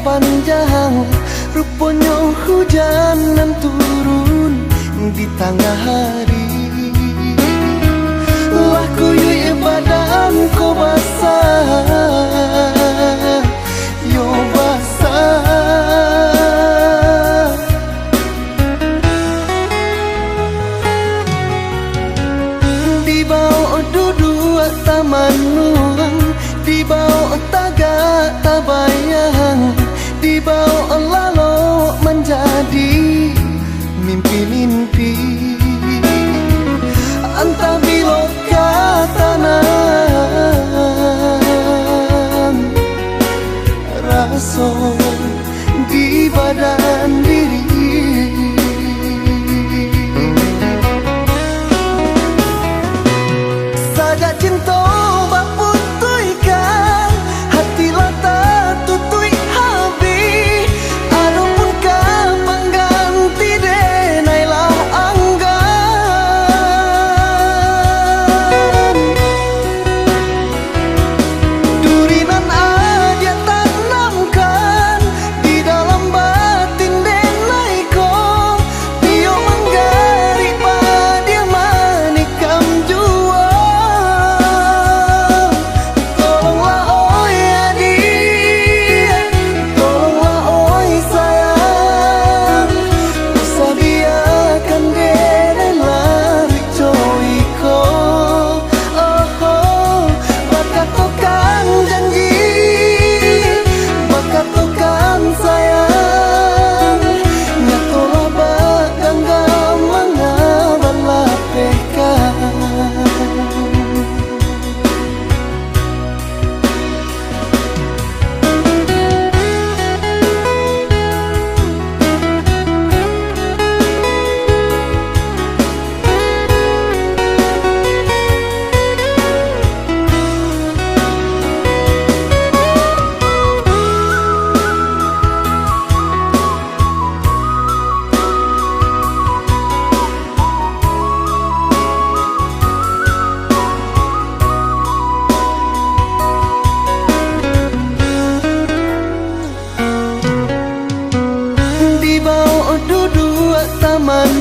panjang, rupanya hujan nan turun di tengah hari. Laku yui badan ko basah, yo basah. Di bawah duduk taman nuang, di bawah tagak tabayang, di bawah lalu menjadi mimpi-mimpi. Antah bilok katanan rasa di badan diri. Sajak cinta baputuikan, hati lata tutui habis. Adapun kapan ganti denailah anggan. Durinan aja tanamkan di dalam batin denaiko. Dia menggari pada manikam jua. Tolonglah oi adik, tolonglah oi sayang, usah biarkan dere lari coiko. Oh, bakatokan janji, bakatokan sayang, nyatolah bakang gamangan lapekan. Di bawah duduk taman